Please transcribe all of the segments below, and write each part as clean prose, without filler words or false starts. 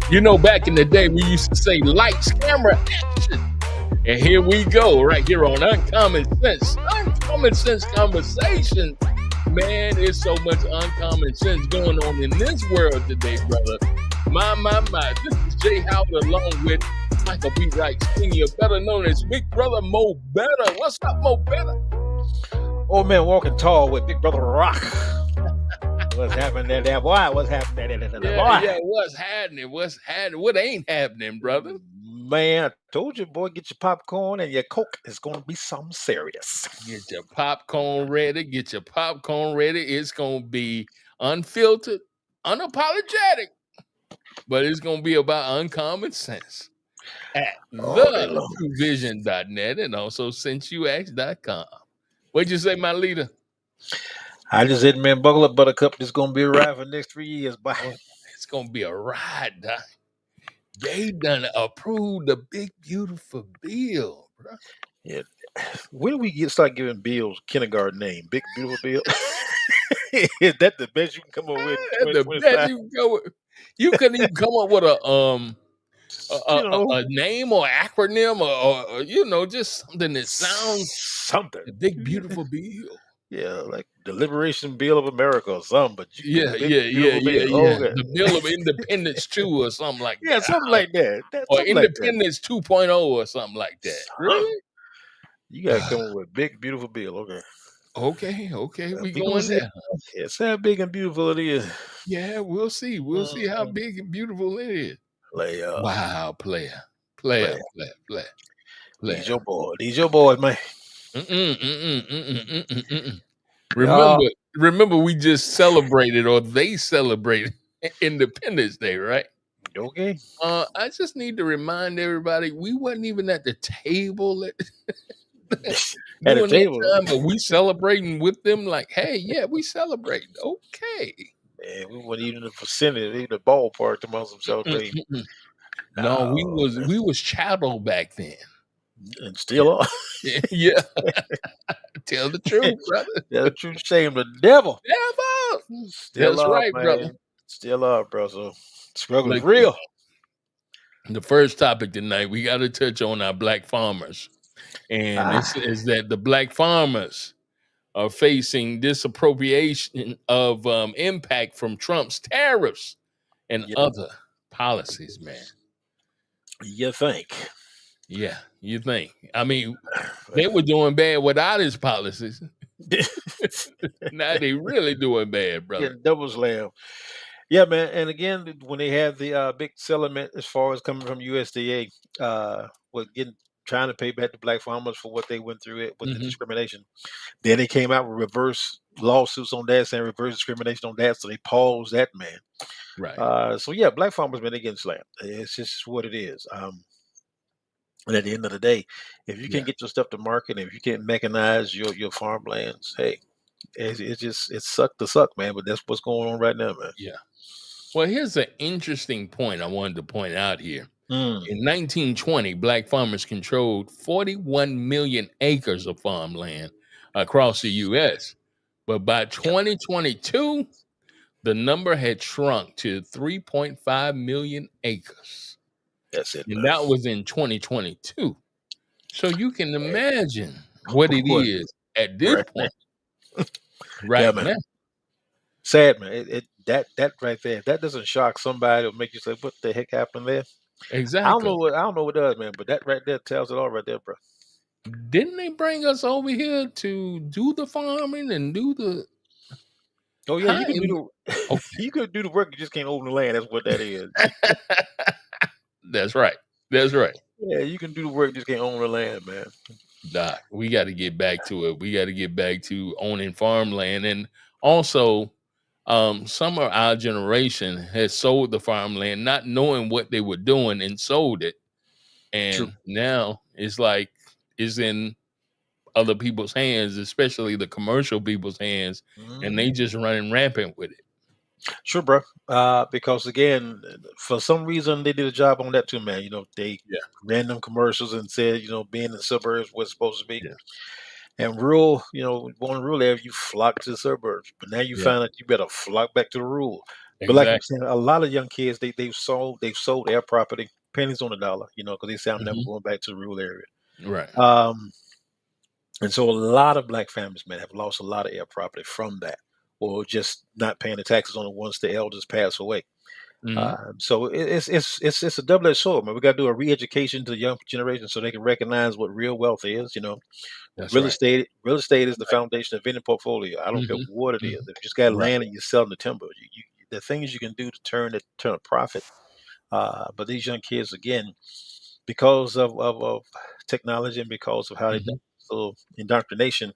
You know, back in the day, we used to say lights, camera, action. And here we go, right here on Uncommon Sense. Uncommon Sense Conversation. Man, there's so much uncommon sense going on in this world today, brother. My. This is Jay Howard along with Michael B. Wright Sr., better known as Big Brother Mo Better. What's up, Mo Better? Old man walking tall with Big Brother Rock. What's happening there, boy? What's happening there, boy? Yeah, what's happening? What's happening? What ain't happening, brother? Man, I told you, boy, get your popcorn and your Coke. It's going to be something serious. Get your popcorn ready. Get your popcorn ready. It's going to be unfiltered, unapologetic, but it's going to be about uncommon sense at thetruevision.net and also sinceyoux.com. What'd you say, my leader? I just said, man, buckle up, Buttercup. This is going to be a ride for the next 3 years. Bye. It's going to be a ride, Doc. They done approved the big, beautiful bill, bro. Yeah. When do we start giving bills kindergarten name? Big, beautiful bill? Is that the best you can come up with? That's the best you can go with. You couldn't even come up with a name or acronym or just something that sounds something. The big, beautiful bill. Yeah, like the Liberation Bill of America or something, but yeah. The Bill of Independence 2 or something like that. Yeah, something like that. Or Independence 2.0 or something like that. Really? You gotta come up with big, beautiful bill. Okay. We going there. Yeah, see how big and beautiful it is. Yeah, we'll see. We'll see how big and beautiful it is. Wow, player. These your boys, man. Remember, we just celebrated, or they celebrated Independence Day, right? Okay. I just need to remind everybody we wasn't even at the table at the table, but we celebrating with them. Like, hey, yeah, we celebrating. Okay. Man, we weren't even in the vicinity, even the ballpark to most of them celebrating. No, we was chattel back then. And still are. Yeah. Tell the truth, brother. Tell the truth, shame the devil. Still that's right, man. Brother. Still are, bro. So struggle is real. The first topic tonight, we got to touch on our black farmers. And this is that the black farmers are facing disappropriation of impact from Trump's tariffs and other policies, man. You think? Yeah, you think. I mean, they were doing bad without his policies. Now they really doing bad, brother. Yeah, double slam. Yeah, man. And again, when they had the big settlement as far as coming from USDA, trying to pay back the black farmers for what they went through with the discrimination. Then they came out with reverse lawsuits on that, saying reverse discrimination on that. So they paused that, man. Right. So yeah, black farmers been getting slammed. It's just what it is. And at the end of the day, if you can't get your stuff to market, and if you can't mechanize your farmlands, hey, it suck to suck, man. But that's what's going on right now, man. Yeah. Well, here's an interesting point I wanted to point out here. In 1920, black farmers controlled 41 million acres of farmland across the U.S. But by 2022, the number had shrunk to 3.5 million acres. That's it. And that was in 2022. So you can imagine what it is at this point. Right now. Sad, man. That right there, if that doesn't shock somebody, it'll make you say, what the heck happened there? Exactly. I don't know what does, man, but that right there tells it all right there, bro. Didn't they bring us over here to do the farming and do the... Oh, yeah, you could do the work, you just can't own the land. That's what that is. That's right. Yeah, you can do the work, just can't own the land, man. Doc, we got to get back to it. We got to get back to owning farmland. And also, some of our generation has sold the farmland, not knowing what they were doing, and sold it. And now it's like it's in other people's hands, especially the commercial people's hands, and they just running rampant with it. Sure, bro. Because again, for some reason they did a job on that too, man. They ran them commercials and said, being in the suburbs was supposed to be. Yeah. And rural, born in rural area, you flock to the suburbs. But now you find out you better flock back to the rural. But like I'm Exactly. saying, a lot of young kids they've sold their property pennies on the dollar, because they say I'm never Hmm. going back to the rural area. Right. Um, and so a lot of black families, man, have lost a lot of their property from that, or just not paying the taxes on it once the elders pass away. Hmm. So it's a double-edged sword, man. We got to do a re-education to the young generation so they can recognize what real wealth is. That's Real right. estate, real estate is the foundation of any portfolio. I don't care Hmm. what it is. Hmm. If you just got Right. land and you're selling the timber, the things you can do to turn a profit. But these young kids, again, because of technology and because of how they Hmm. so indoctrination,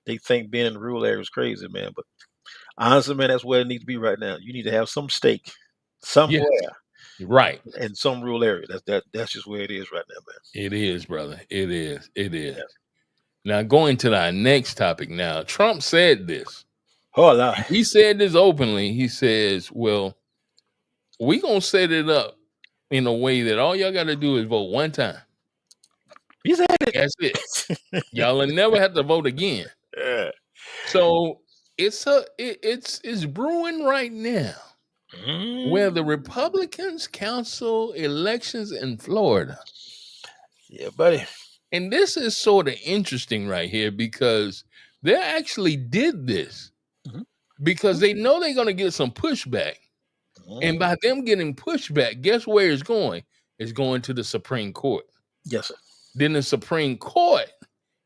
they think being in the rural area is crazy, man. But honestly, man, that's where it needs to be right now. You need to have some stake Yes. somewhere Right. in some rural area. That's just where it is right now, man. It is, brother. It is. It is. Yeah. Now, going to our next topic now. Trump said this. Oh, la. He said this openly. He says, well, we going to set it up in a way that all y'all got to do is vote one time. He said That's it. it. Y'all will never have to vote again. Yeah. So it's brewing right now where the Mm. Republicans counsel elections in Florida. Yeah, buddy. And this is sort of interesting right here because they actually did this Mhm. because they know they're going to get some pushback. And Mm. by them getting pushback, guess where it's going? It's going to the Supreme Court. Yes, sir. Then the Supreme Court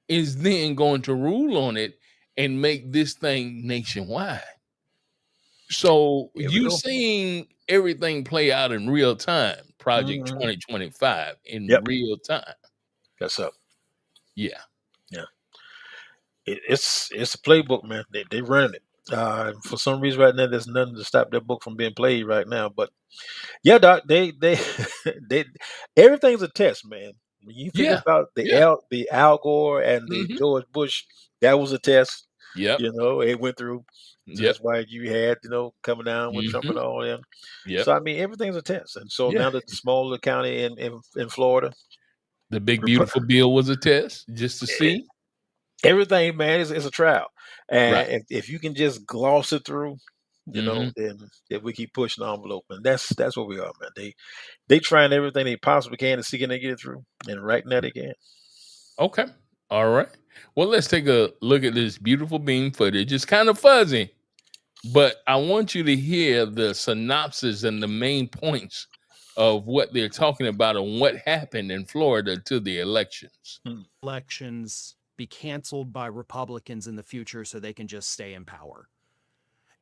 is then going to rule on it and make this thing nationwide. So Here we you go. seeing everything play out in real time, Project Mhm. 2025 in Yep. real time. That's up. Yeah. Yeah. It's a playbook, man. They running it. For some reason, right now, there's nothing to stop that book from being played right now. But yeah, Doc, they they everything's a test, man. When you think Yeah. about Yeah. the Al Gore and the Hmm. George Bush, that was a test. Yep. It went through. So Yep. that's why you had, coming down with Trump and Hmm. all them. Yep. So I mean, everything's a test. And so Yeah. now that the small little county in Florida, The big Repu- beautiful bill was a test just to e- see. everything, man, is a trial. Right. And if you can just gloss it through, Hmm. then we keep pushing the envelope. And that's where we are, man. They trying everything they possibly can to see can they get it through. And right now they can. Okay. All right. Well, let's take a look at this beautiful beam footage. It's kind of fuzzy, but I want you to hear the synopsis and the main points of what they're talking about and what happened in Florida to the elections. Hmm. Elections be canceled by Republicans in the future so they can just stay in power.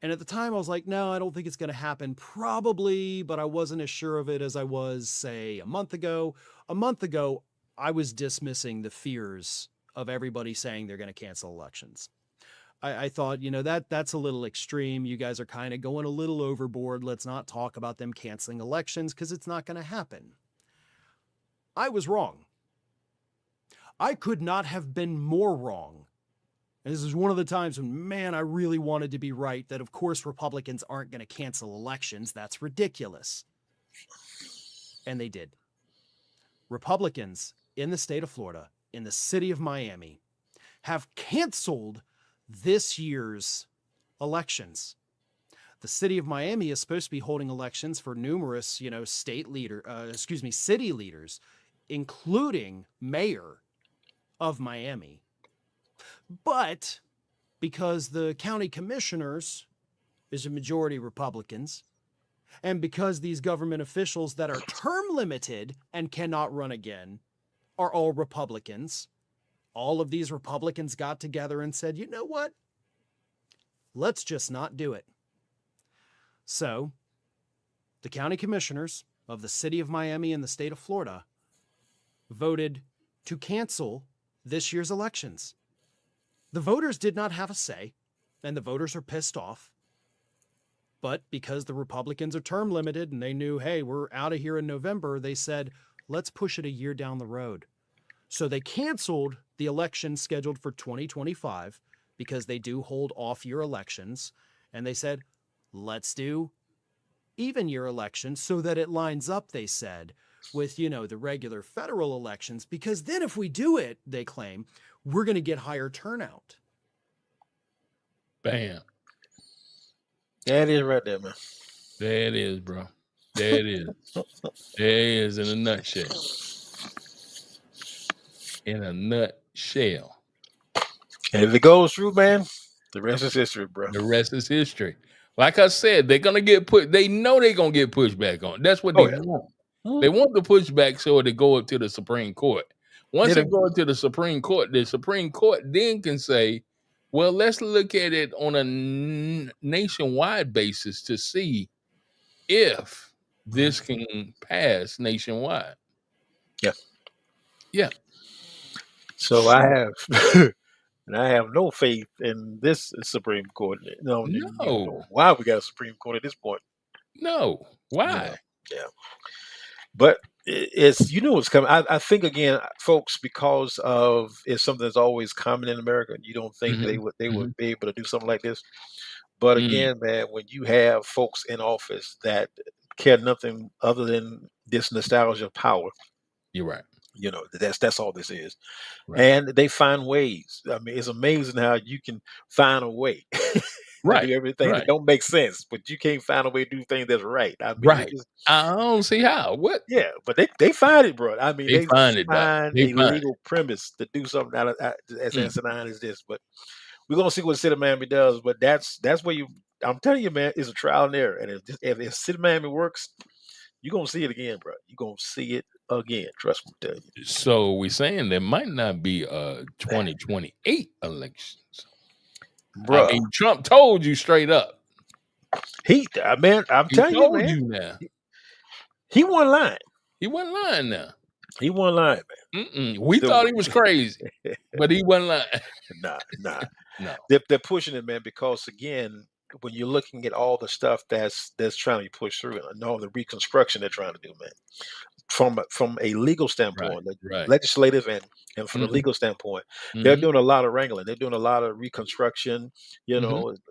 And at the time, I was like, no, I don't think it's going to happen. Probably, but I wasn't as sure of it as I was, say, a month ago. A month ago, I was dismissing the fears of everybody saying they're going to cancel elections. I thought, that's a little extreme. You guys are kind of going a little overboard. Let's not talk about them canceling elections because it's not going to happen. I was wrong. I could not have been more wrong. And this is one of the times when, man, I really wanted to be right that, of course, Republicans aren't going to cancel elections. That's ridiculous. And they did. Republicans in the state of Florida, in the city of Miami, have canceled this year's elections. The city of Miami is supposed to be holding elections for numerous, city leaders, including mayor of Miami. But because the county commissioners is a majority Republicans, and because these government officials that are term limited and cannot run again are all Republicans, all of these Republicans got together and said, you know what? Let's just not do it. So the county commissioners of the city of Miami and the state of Florida voted to cancel this year's elections. The voters did not have a say, and the voters are pissed off. But because the Republicans are term limited and they knew, hey, we're out of here in November, they said, let's push it a year down the road. So they canceled the election scheduled for 2025 because they do hold off-year elections. And they said, let's do even-year elections so that it lines up, they said, with, the regular federal elections. Because then if we do it, they claim, we're going to get higher turnout. Bam. That is right there, man. There it is, bro. There it is. There it is in a nutshell. In a nutshell. And if it goes through, man, the rest is history, bro. The rest is history. Like I said, they're gonna get put. They know they're gonna get pushed back on. That's what they want. They want the pushback so they go up to the Supreme Court. Once they go up to the Supreme Court then can say, well, let's look at it on a nationwide basis to see if this can pass nationwide. Yeah. Yeah. So I have and I have no faith in this Supreme Court. No. Why we got a Supreme Court at this point? No. Why? Yeah. But it's what's coming. I think again, folks, because of it's something that's always common in America. You don't think they would be able to do something like this. But again, man, when you have folks in office that care nothing other than this nostalgia of power, you're right. That's all this is. Right. And they find ways. I mean, it's amazing how you can find a way to do everything that don't make sense, but you can't find a way to do things that's right. I mean, I don't see how. What? Yeah, but they find it, bro. I mean, they find a legal premise to do something as asinine as this. But we're gonna see what City of Miami does. But that's where I'm telling you, man, it's a trial and error. And if City of Miami works, you're gonna see it again, bro. You're gonna see it again. Trust me, I'm telling you. So we're saying there might not be a 2028 elections. Bro, I mean, Trump told you straight up. Man, I'm telling you, man. You now. He wasn't lying. He wasn't lying now. He wasn't lying, man. We thought he was crazy, but he wasn't lying. Nah. No. They're pushing it, man, because again, when you're looking at all the stuff that's trying to be pushed through and all the reconstruction they're trying to do, man, from a legal standpoint, legislative and from a legal standpoint, they're doing a lot of wrangling. They're doing a lot of reconstruction,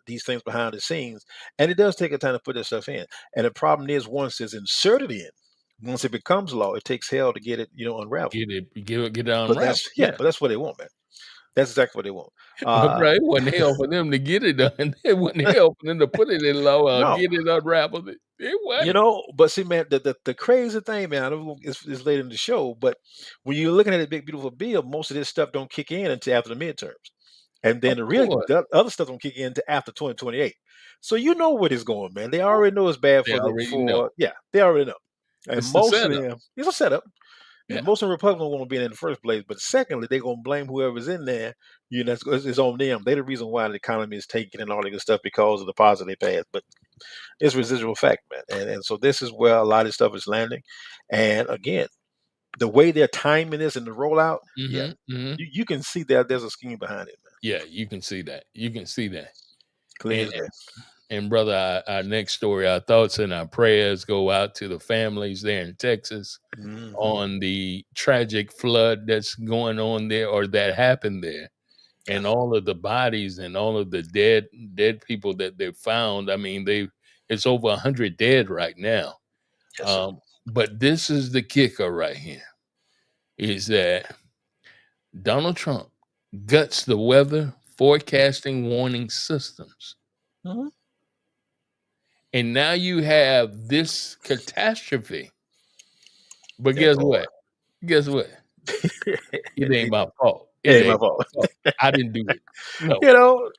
these things behind the scenes. And it does take a time to put this stuff in. And the problem is once it's inserted in, once it becomes law, it takes hell to get it, unraveled. Get it unraveled. But that's what they want, man. That's exactly what they want. Bro, it wasn't hell for them to get it done. It wasn't hell for them to put it in law or get it unraveled. It wasn't. But see, man, the crazy thing, man, I know it's late in the show, but when you're looking at a big, beautiful bill, most of this stuff don't kick in until after the midterms. And then the other stuff don't kick in until after 2028. So you know where it's going, man. They already know it's bad they already know. And most of them, it's a setup. Yeah. Most of the Republicans won't be in the first place, but secondly, they're gonna blame whoever's in there. It's on them. They're the reason why the economy is taking and all that good stuff because of the policy they passed. But it's residual fact, man. And so this is where a lot of stuff is landing. And again, the way they're timing this and the rollout, you can see that there's a scheme behind it, man. Yeah, you can see that. Clear. And brother, our next story, our thoughts and our prayers go out to the families there in Texas on the tragic flood that's going on there or that happened there. And all of the bodies and all of the dead people that they found. I mean, it's over 100 dead right now. Yes, but this is the kicker right here, is that Donald Trump guts the weather forecasting warning systems. And now you have this catastrophe. But guess what? It ain't my fault. It ain't my fault. I didn't do it. No.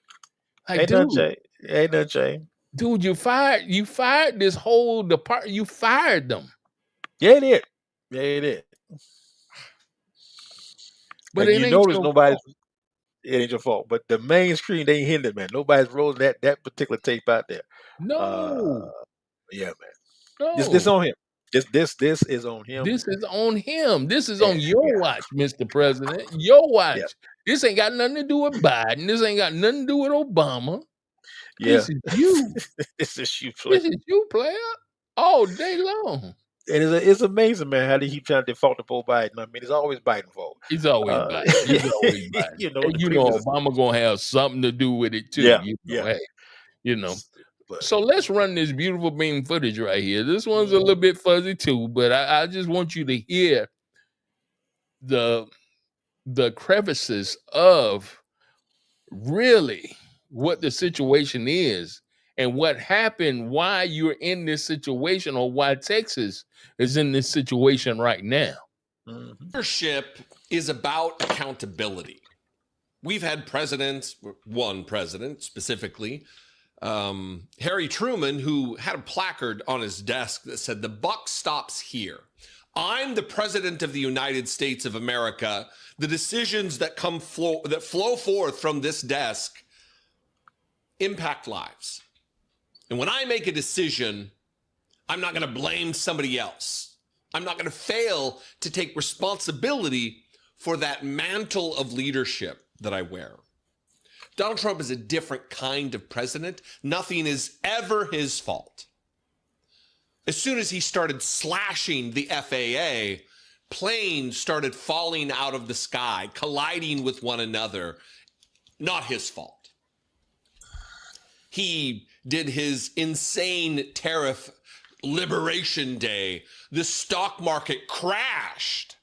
Ain't nothing changed. Dude, you fired this whole department. You fired them. Yeah, it did. But it ain't it ain't your fault. But the main screen, they ain't hitting it, man. Nobody's rolling that particular tape out there. No. Yeah, man. No. This on him. This is on him. This is on him. This is on your watch, Mr. President. Your watch. Yeah. This ain't got nothing to do with Biden. This ain't got nothing to do with Obama. Yeah. This is you. This is you, player. This is you, player. All day long. And it's amazing, man, how they keep trying to default to Joe Biden. I mean, it's always Biden's fault. He's always Biden. He's always Biden. Obama gonna have something to do with it too. Yeah. So let's run this beautiful beam footage right here. This one's a little bit fuzzy too, but I just want you to hear the crevices of really what the situation is and what happened, why you're in this situation, or why Texas is in this situation right now. Leadership is about accountability. We've had presidents, one president specifically, Harry Truman, who had a placard on his desk that said, "The buck stops here. I'm the president of the United States of America. The decisions that flow forth from this desk impact lives. And when I make a decision, I'm not going to blame somebody else. I'm not going to fail to take responsibility for that mantle of leadership that I wear." Donald Trump is a different kind of president. Nothing is ever his fault. As soon as he started slashing the FAA, planes started falling out of the sky, colliding with one another. Not his fault. He did his insane tariff liberation day. The stock market crashed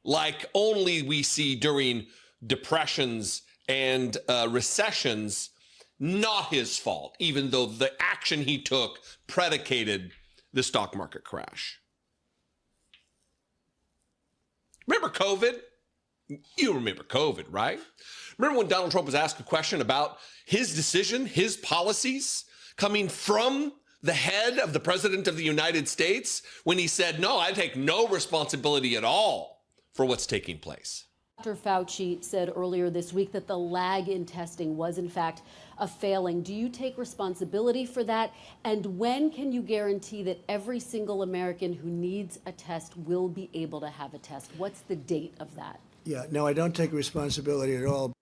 like only we see during depressions and recessions. Not his fault, even though the action he took predicated the stock market crash. Remember COVID? You remember COVID, right? Remember when Donald Trump was asked a question about his decision, his policies coming from the head of the president of the United States, when he said, "No, I take no responsibility at all for what's taking place." Dr. Fauci said earlier this week that the lag in testing was, in fact, a failing. Do you take responsibility for that? And when can you guarantee that every single American who needs a test will be able to have a test? What's the date of that? Yeah, no, I don't take responsibility at all.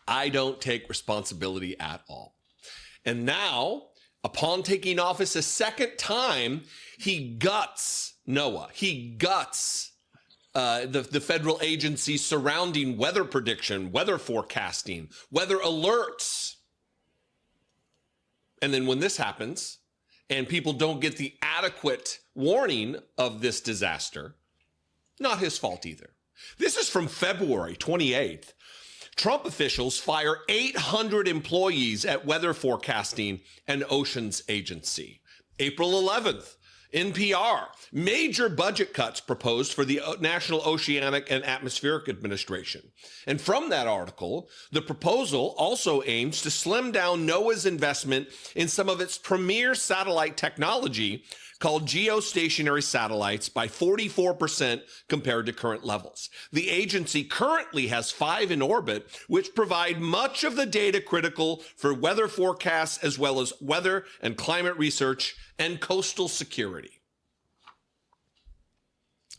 I don't take responsibility at all. And now, upon taking office a second time, he guts NOAA. He guts the federal agencies surrounding weather prediction, weather forecasting, weather alerts. And then when this happens and people don't get the adequate warning of this disaster, not his fault either. This is from February 28th. Trump officials fire 800 employees at weather forecasting and oceans agency. April 11th, NPR, major budget cuts proposed for the National Oceanic and Atmospheric Administration. And from that article, the proposal also aims to slim down NOAA's investment in some of its premier satellite technology called geostationary satellites by 44% compared to current levels. The agency currently has 5 in orbit, which provide much of the data critical for weather forecasts, as well as weather and climate research and coastal security.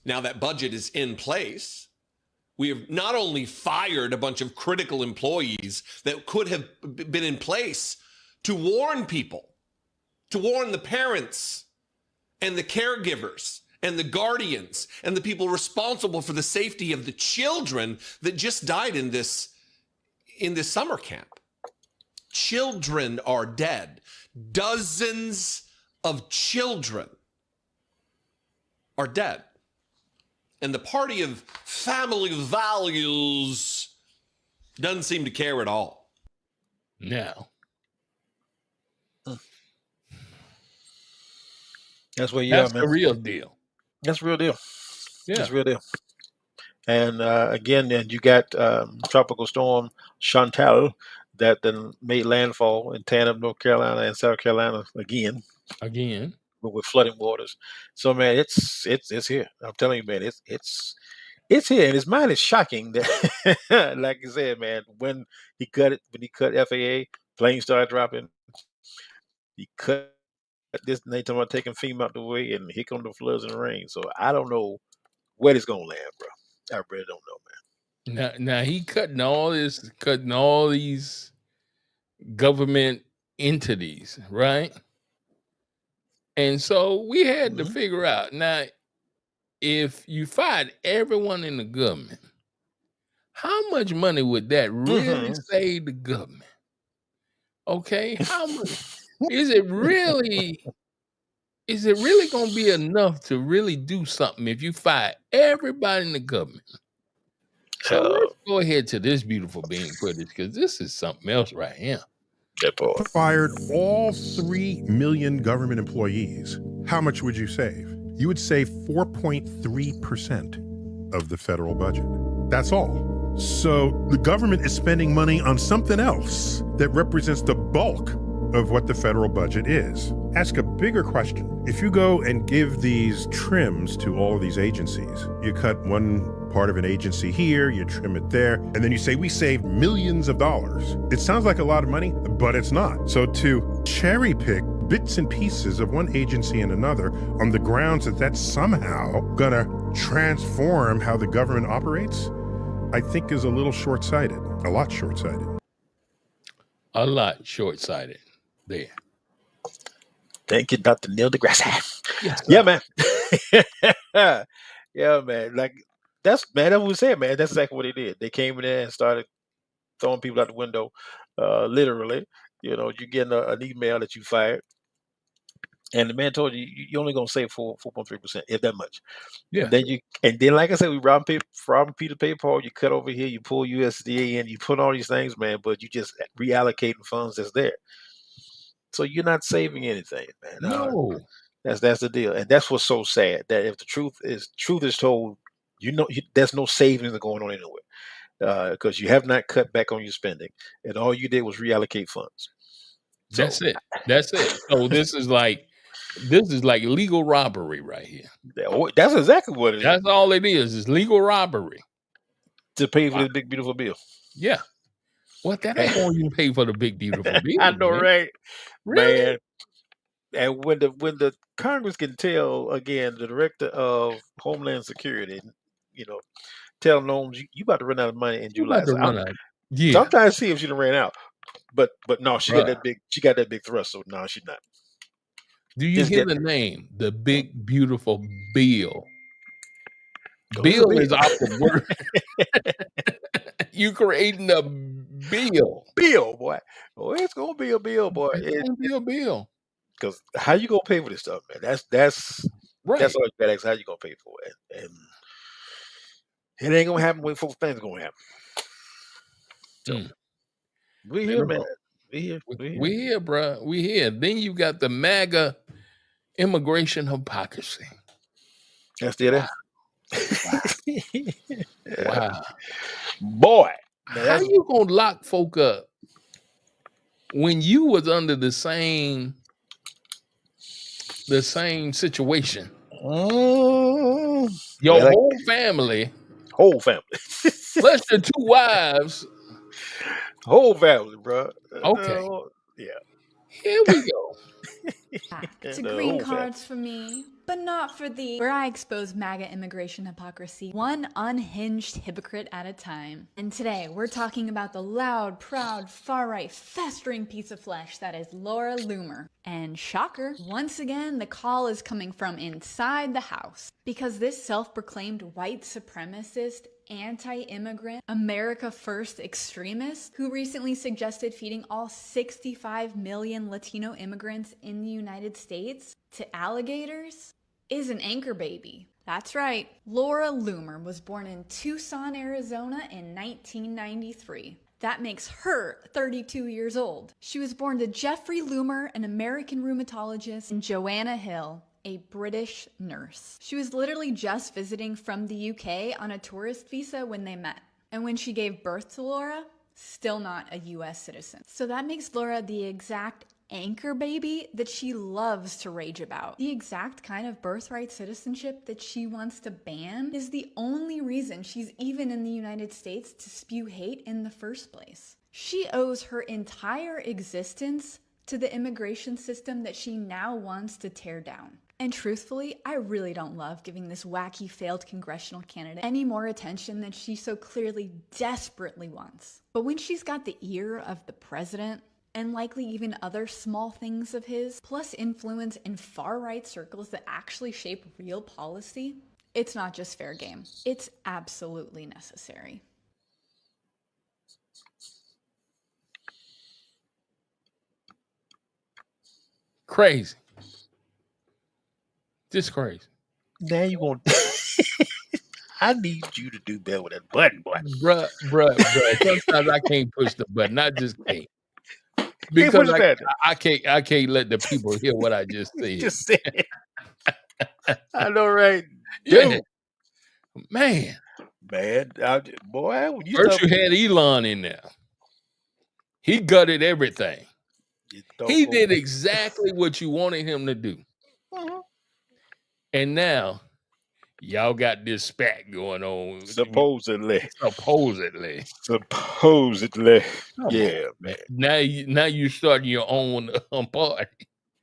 Now that budget is in place, we have not only fired a bunch of critical employees that could have been in place to warn people, to warn the parents and the caregivers and the guardians and the people responsible for the safety of the children that just died in this summer camp. Children are dead. Dozens of children are dead. And the party of family values doesn't seem to care at all. No. That's what That's man. the real deal. That's the real deal. Yeah. That's the real deal. And again, then you got Tropical Storm Chantal that then made landfall in Tanab, North Carolina, and South Carolina again, with flooding waters. So man, it's here. I'm telling you, man, it's here, and his mind is shocking that, like I said, man, when he cut FAA, planes started dropping. He cut this, and they talking about taking FEMA out the way, and here come the floods and the rain. So I don't know where it's gonna land, bro. I really don't know, man. Now he cutting all these government entities, right? And so we had to figure out, now, if you fired everyone in the government, how much money would that really save the government? Okay, how much is it really going to be enough to really do something if you fire everybody in the government? So let's go ahead to this beautiful being footage, because this is something else right here. That part. Fired all 3 million government employees, how much would you save? You would save 4.3% of the federal budget. That's all. So the government is spending money on something else that represents the bulk of what the federal budget is. Ask a bigger question. If you go and give these trims to all of these agencies, you cut one part of an agency here, you trim it there, and then you say, we saved millions of dollars. It sounds like a lot of money, but it's not. So to cherry pick bits and pieces of one agency and another on the grounds that that's somehow gonna transform how the government operates, I think is a little short-sighted, a lot short-sighted. A lot short-sighted there. Thank you, Dr. Neil deGrasse. Yes, Yeah, man. Yeah, man. Like that's what we said, man. That's exactly what they did. They came in there and started throwing people out the window, literally. You know, you getting an email that you fired, and the man told you you're only gonna save 4.3%, if that much. Yeah. And then, like I said, we robbing Peter paper. You cut over here, you pull USDA in, you put all these things, man. But you just reallocating funds that's there. So you're not saving anything, man. No. That's the deal, and that's what's so sad. That if the truth is told, there's no savings going on anywhere, because you have not cut back on your spending, and all you did was reallocate funds. So, That's it. That's it. So this is like legal robbery right here. That's exactly what it is. That's all it is legal robbery. To pay for this big beautiful bill. Yeah. What that ain't gonna even pay for the big beautiful bill. I know, man. right? Really? Man. And when the Congress can tell, again, the director of Homeland Security, tell Gnomes, you about to run out of money in July. So I'm trying to see if she done ran out. But no, she got that big thrust, so no, she's not. Do you hear the name? The big beautiful bill. Bill is off the word. You creating a bill. Bill, boy. Oh, it's gonna be a bill, boy. It's gonna be a bill. Because how you gonna pay for this stuff, man? That's right. That's all you gotta ask. How you gonna pay for it? And it ain't gonna happen when folks things gonna happen. So we here, man. We here, bro. We here. Then you got the MAGA immigration hypocrisy. That's the other. Wow. Boy. How you gonna lock folk up when you was under the same situation? Your whole family. Plus your 2 wives. Whole family, bro. Okay. Yeah. Here we go. To green cards for me, but not for the where I expose MAGA immigration hypocrisy, one unhinged hypocrite at a time. And today we're talking about the loud, proud, far-right, festering piece of flesh that is Laura Loomer. And shocker, once again the call is coming from inside the house, because this self-proclaimed white supremacist, anti-immigrant, America First extremist who recently suggested feeding all 65 million Latino immigrants in the United States to alligators is an anchor baby. That's right, Laura Loomer was born in Tucson, Arizona in 1993. That makes her 32 years old. She was born to Jeffrey Loomer, an American rheumatologist, and Joanna Hill, a British nurse. She was literally just visiting from the UK on a tourist visa when they met. And when she gave birth to Laura, still not a US citizen. So that makes Laura the exact anchor baby that she loves to rage about. The exact kind of birthright citizenship that she wants to ban is the only reason she's even in the United States to spew hate in the first place. She owes her entire existence to the immigration system that she now wants to tear down. And truthfully, I really don't love giving this wacky failed congressional candidate any more attention than she so clearly desperately wants. But when she's got the ear of the president, and likely even other small things of his, plus influence in far-right circles that actually shape real policy, it's not just fair game. It's absolutely necessary. Crazy. Just crazy. Now you want... I need you to do better with that button, boy. Bruh. Sometimes I can't push the button. I just can't. Because push that. I can't let the people hear what I just said. Just said it. I know, right? Yeah. Dude. Man. Boy, when you First start, you had Elon in there. He gutted everything. He did exactly what you wanted him to do. And now y'all got this spat going on. Supposedly. Yeah, man. Now you starting your own party.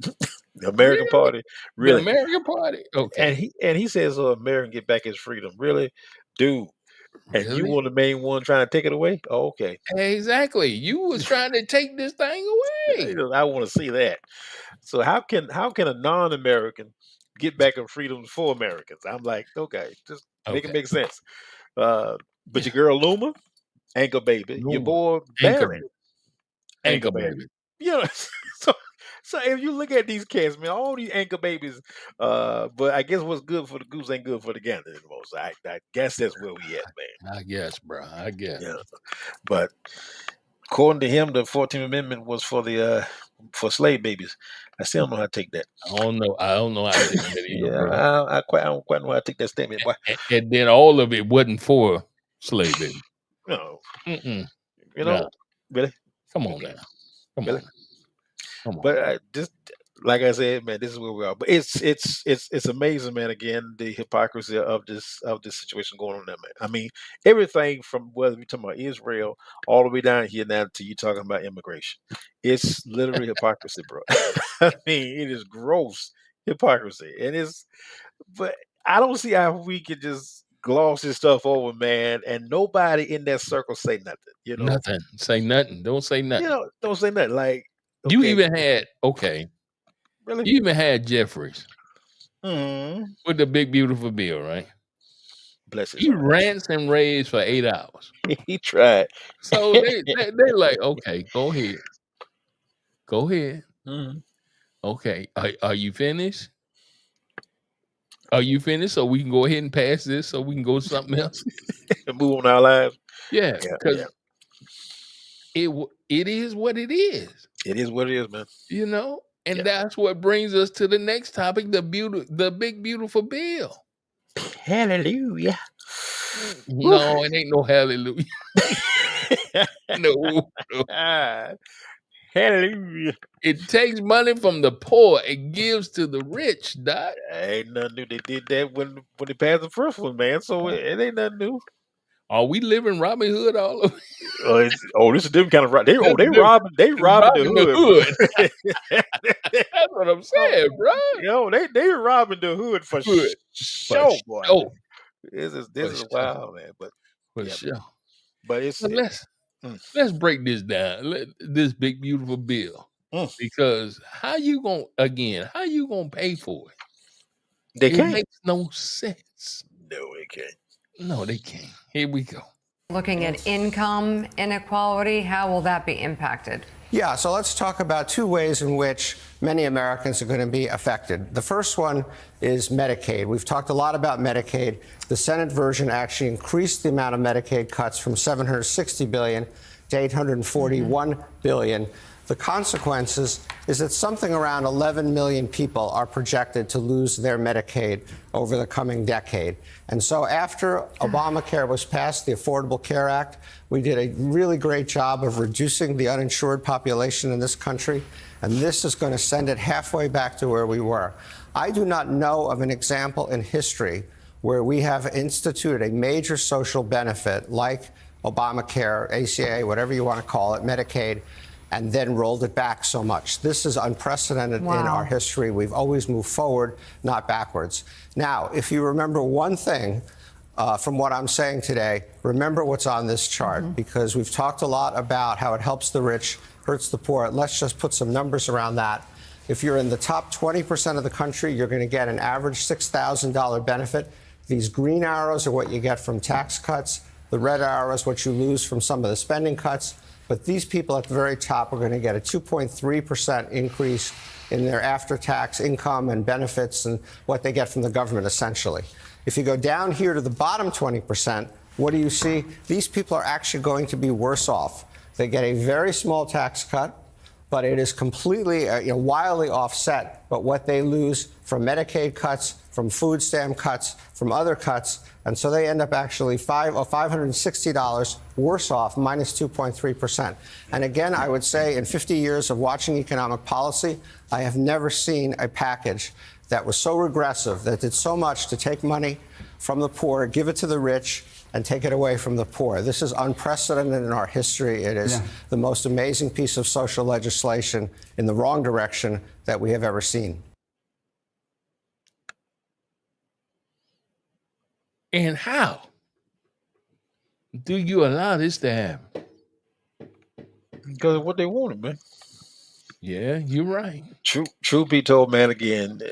The American Party. Really? The American Party. Okay. And he says American get back his freedom. Really? Dude. And you Really? were the main one trying to take it away? Oh, okay. Exactly. You was trying to take this thing away. I want to see that. So how can a non-American get back in freedom for Americans? I'm like, okay, just make it make sense. But your girl Luma, Anchor Baby, your boy Barron, Anchor Baby. You know, so if you look at these cats, man, all these Anchor Babies, but I guess what's good for the goose ain't good for the gander anymore. So I guess that's where we at, man. I guess, bro. I guess. Yeah. But according to him, the 14th Amendment was for the for slave babies. I still don't know how to take that. I don't know how to take that either, Yeah, bro. I don't quite know how to take that statement. Boy. And then all of it wasn't for slave babies. No. Mm-mm. You know, really? Come on now. Come on. But just like I said, man, this is where we are. But it's amazing, man. Again, the hypocrisy of this situation going on there, man. I mean, everything from whether we're talking about Israel all the way down here now to you talking about immigration, it's literally hypocrisy, bro. I mean, it is gross hypocrisy, but I don't see how we could just gloss this stuff over, man, and nobody in that circle say nothing. You know, Nothing. Say nothing. Don't say nothing. You know, don't say nothing. Like you even had Really? You even had Jeffries with the big beautiful bill, right? Bless his He rants and raves for 8 hours. He tried. So they're like, okay, go ahead. Okay, are you finished? Are you finished? So we can go ahead and pass this, so we can go to something else and move on our lives. Yeah, because it is what it is. It is what it is, man. You know, and that's what brings us to the next topic: the big beautiful bill. Hallelujah. No, it ain't no hallelujah. No. Hallelujah. It takes money from the poor. It gives to the rich, Doc. Ain't nothing new. They did that when they passed the first one, man. So it ain't nothing new. Are we living Robin Hood all over? This is a different kind of they robbing the hood. That's what I'm saying, bro. Yo, they robbing the hood for sure, boy. Oh, this is wild, man. But for sure. But it's let's break this down. This big beautiful bill, because how you gonna pay for it? They can't. It makes no sense. No, they can't. No, they can't. Here we go. Looking at income inequality, how will that be impacted? Yeah, so let's talk about two ways in which many Americans are going to be affected. The first one is Medicaid. We've talked a lot about Medicaid. The Senate version actually increased the amount of Medicaid cuts from $760 billion to $841 billion. The consequences is that something around 11 million people are projected to lose their Medicaid over the coming decade. And so after Obamacare was passed, the Affordable Care Act, we did a really great job of reducing the uninsured population in this country. And this is going to send it halfway back to where we were. I do not know of an example in history where we have instituted a major social benefit like Obamacare, ACA, whatever you want to call it, Medicaid, and then rolled it back so much. This is unprecedented in our history. We've always moved forward, not backwards. Now, if you remember one thing from what I'm saying today, remember what's on this chart, because we've talked a lot about how it helps the rich, hurts the poor. Let's just put some numbers around that. If you're in the top 20% of the country, you're going to get an average $6,000 benefit. These green arrows are what you get from tax cuts. The red arrow is what you lose from some of the spending cuts. But these people at the very top are going to get a 2.3% increase in their after-tax income and benefits and what they get from the government, essentially. If you go down here to the bottom 20%, what do you see? These people are actually going to be worse off. They get a very small tax cut. but it is completely, wildly offset. But what they lose from Medicaid cuts, from food stamp cuts, from other cuts, and so they end up actually $560 worse off, minus 2.3%. And again, I would say in 50 years of watching economic policy, I have never seen a package that was so regressive, that did so much to take money from the poor, give it to the rich, and take it away from the poor. This is unprecedented in our history. It is the most amazing piece of social legislation in the wrong direction that we have ever seen. And how do you allow this to happen? Because of what they wanted, man. Yeah, you're right. Truth be told, man, again,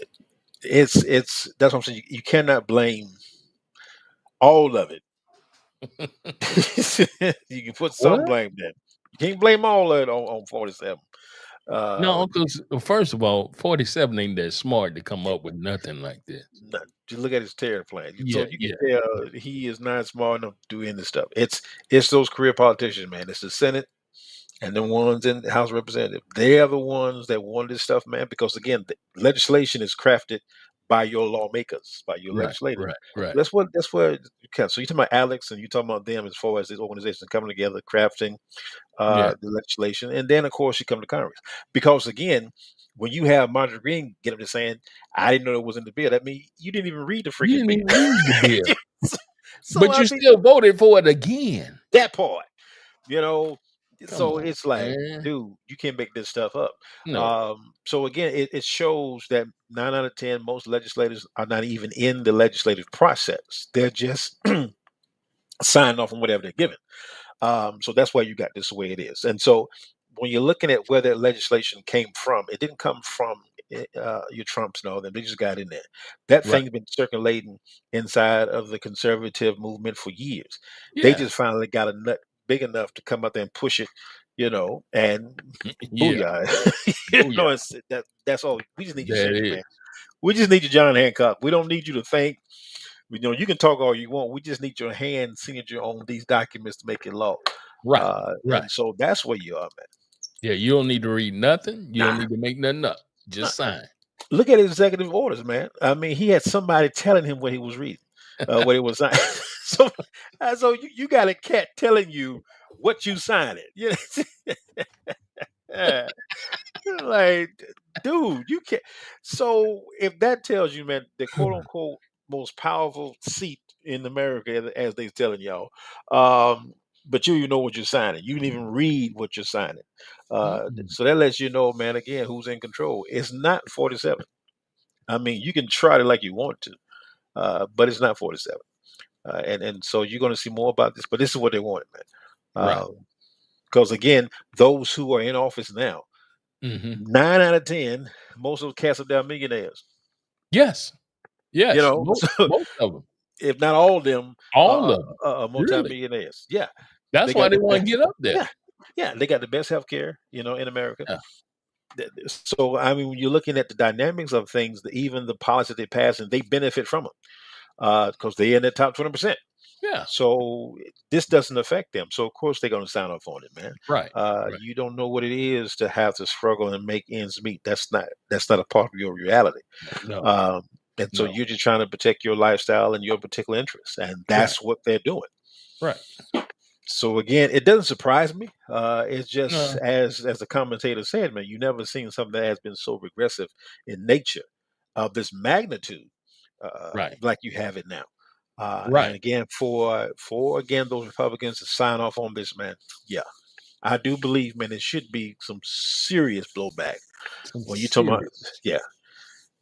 it's that's what I'm saying. You cannot blame all of it. You can put some blame there. You can't blame all of it on 47. No, because first of all, 47 ain't that smart to come up with nothing like this. No, just look at his tariff plan. Yeah, So you can tell he is not smart enough to do any of this stuff. It's those career politicians, man. It's the Senate and the ones in the House of Representatives. They're the ones that want this stuff, man, because again, the legislation is crafted by your lawmakers, by your legislators. Right. That's where you can. So you're talking about Alex and you're talking about them as far as these organizations coming together, crafting the legislation. And then, of course, you come to Congress. Because, again, when you have Marjorie Greene get up there saying, I didn't know it was in the bill, that means you didn't even read the freaking bill. Read the bill. But you still voted for it again. That part, so it's like, dude, you can't make this stuff up. No. So again, it shows that 9 out of 10, most legislators are not even in the legislative process. They're just signed off on whatever they're given. So that's why you got this the way it is. And so when you're looking at where that legislation came from, it didn't come from your Trumps and all them. They just got in there. That thing's been circulating inside of the conservative movement for years. They just finally got a nut big enough to come out there and push it, and booyah. That's all. We just need your signature, man. We just need your John Hancock. We don't need you to think. You can talk all you want. We just need your hand signature on these documents to make it law. Right. And so that's where you are, man. Yeah, you don't need to read nothing. You don't need to make nothing up. Just sign. Look at his executive orders, man. I mean, he had somebody telling him what he was reading, what he was signing. So you got a cat telling you what you signing. Like, dude, you can't. So if that tells you, man, the quote unquote most powerful seat in America, as they're telling y'all, but you know what you're signing. You didn't even read what you're signing. So that lets you know, man, again, who's in control. It's not 47. I mean, you can try it like you want to, but it's not 47. And so you're going to see more about this, but this is what they wanted, man. Because again, those who are in office now, 9 out of 10, most of those cats are down millionaires. Yes. Most of them, if not all of them, are multi-millionaires. Yeah, that's why they want to get up there. Yeah, they got the best healthcare, in America. So I mean, when you're looking at the dynamics of things, even the policy they pass, and they benefit from them because they're in the top 20%. Yeah. So this doesn't affect them. So of course they're going to sign off on it, man. Right. You don't know what it is to have to struggle and make ends meet. That's not a part of your reality. No. And so you're just trying to protect your lifestyle and your particular interests, and that's what they're doing. Right. So again, it doesn't surprise me. It's just as the commentator said, man, you never seen something that has been so regressive in nature of this magnitude, like you have it now. And again, for those Republicans to sign off on this, man, I do believe, man, it should be some serious blowback when you talk about,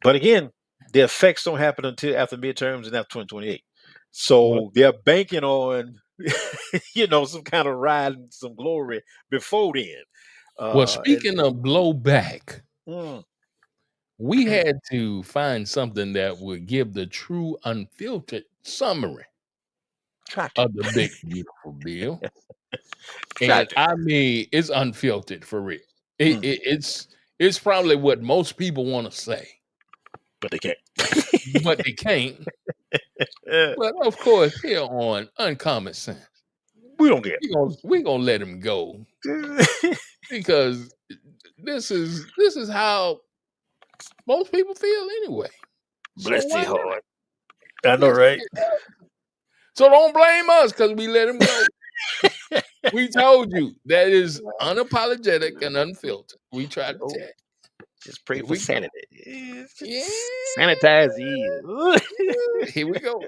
But again, the effects don't happen until after midterms and after 2028. So they're banking on, some kind of ride and some glory before then. Well, speaking of blowback, we had to find something that would give the true unfiltered summary of the big, beautiful bill. And I mean, it's unfiltered for real. It's probably what most people want to say. But they can't. But they can't. But of course, here on Uncommon Sense, we don't get. We're gonna let him go because this is how most people feel anyway. Bless why their not? heart. I know, right? So don't blame us because we let him go. We told you that is unapologetic and unfiltered. We tried to tell you. Just pray Here for we go. sanity. Yeah. Sanitize the ears. Here we go.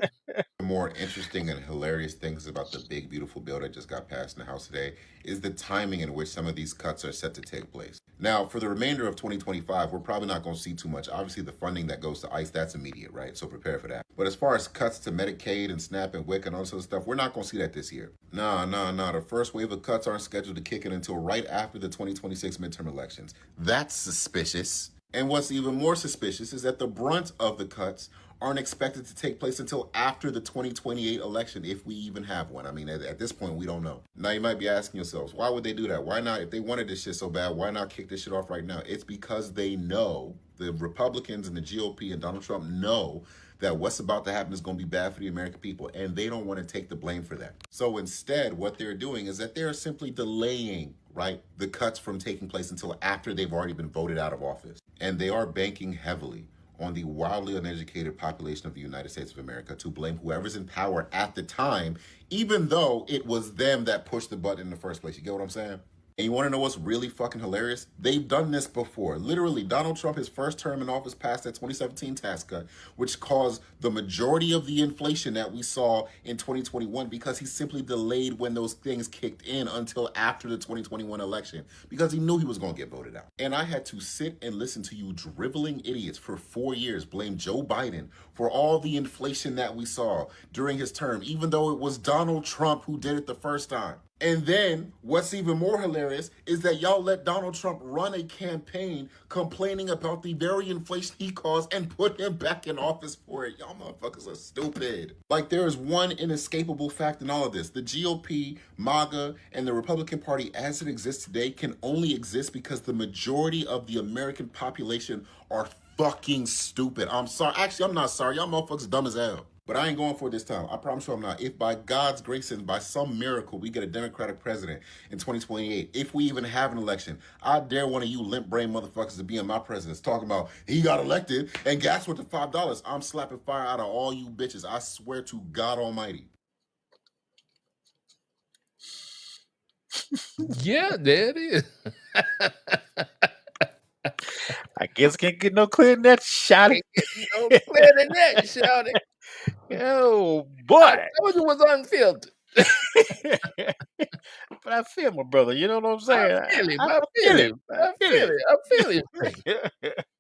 The more interesting and hilarious things about the big, beautiful bill that just got passed in the House today is the timing in which some of these cuts are set to take place. Now, for the remainder of 2025, we're probably not going to see too much. Obviously, the funding that goes to ICE, that's immediate, right? So prepare for that. But as far as cuts to Medicaid and SNAP and WIC and all this other stuff, we're not going to see that this year. Nah. The first wave of cuts aren't scheduled to kick in until right after the 2026 midterm elections. That's suspicious. And what's even more suspicious is that the brunt of the cuts aren't expected to take place until after the 2028 election, if we even have one. I mean, at this point, we don't know. Now, you might be asking yourselves, why would they do that? Why not? If they wanted this shit so bad, why not kick this shit off right now? It's because they know, the Republicans and the GOP and Donald Trump know that what's about to happen is going to be bad for the American people, and they don't want to take the blame for that. So instead, what they're doing is that they're simply delaying, right, the cuts from taking place until after they've already been voted out of office. And they are banking heavily on the wildly uneducated population of the United States of America to blame whoever's in power at the time, even though it was them that pushed the button in the first place. You get what I'm saying? And you want to know what's really fucking hilarious? They've done this before. Literally, Donald Trump, his first term in office, passed that 2017 tax cut, which caused the majority of the inflation that we saw in 2021 because he simply delayed when those things kicked in until after the 2021 election because he knew he was going to get voted out. And I had to sit and listen to you driveling idiots for 4 years blame Joe Biden for all the inflation that we saw during his term, even though it was Donald Trump who did it the first time. And then what's even more hilarious is that y'all let Donald Trump run a campaign complaining about the very inflation he caused and put him back in office for it. Y'all motherfuckers are stupid. Like, there is one inescapable fact in all of this. The GOP, MAGA, and the Republican Party as it exists today can only exist because the majority of the American population are fucking stupid. I'm sorry. Actually, I'm not sorry. Y'all motherfuckers dumb as hell. But I ain't going for it this time. I promise you I'm not. If by God's grace and by some miracle we get a Democratic president in 2028, if we even have an election, I dare one of you limp brain motherfuckers to be in my presence talking about he got elected and gas went to $5. I'm slapping fire out of all you bitches. I swear to God Almighty. Yeah, there it is. I guess can't get no clear than that, shot it. No clear than that, shout it. Oh boy, I told you it was unfiltered. But I feel my brother. You know what I'm saying? I feel it.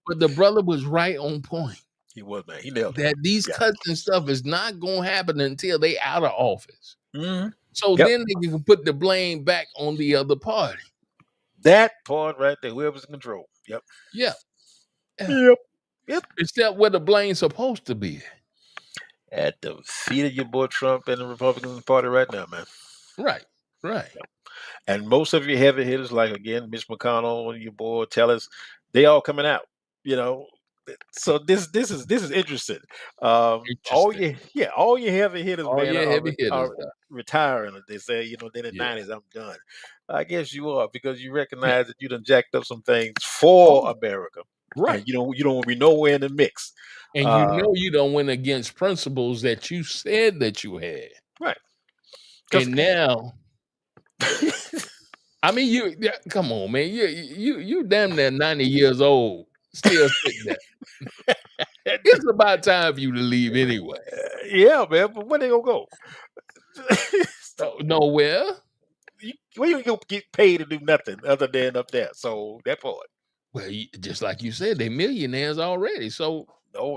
But the brother was right on point. He was, man. He nailed it. That these cuts and stuff is not going to happen until they out of office. Mm-hmm. So then they can put the blame back on the other party. That part right there, whoever's in control. Yep. Except where the blame's supposed to be. At the feet of your boy Trump and the Republican Party right now, man. Right. And most of your heavy hitters, like again, Mitch McConnell and your boy Tellers, they all coming out. You know, so this is interesting. All your heavy hitters, are retiring. They say, you know, then in the 90s, I'm done. I guess you are, because you recognize that you done jacked up some things for America. Right. And you don't be nowhere in the mix. And you know you don't win against principles that you said that you had. Right. And now, I mean, come on, man. You damn near 90 years old, still sitting there. It's about time for you to leave anyway. Yeah, man. But where they gonna go? Nowhere. Where you gonna get paid to do nothing other than up there? So that part. Well, just like you said, they millionaires already. So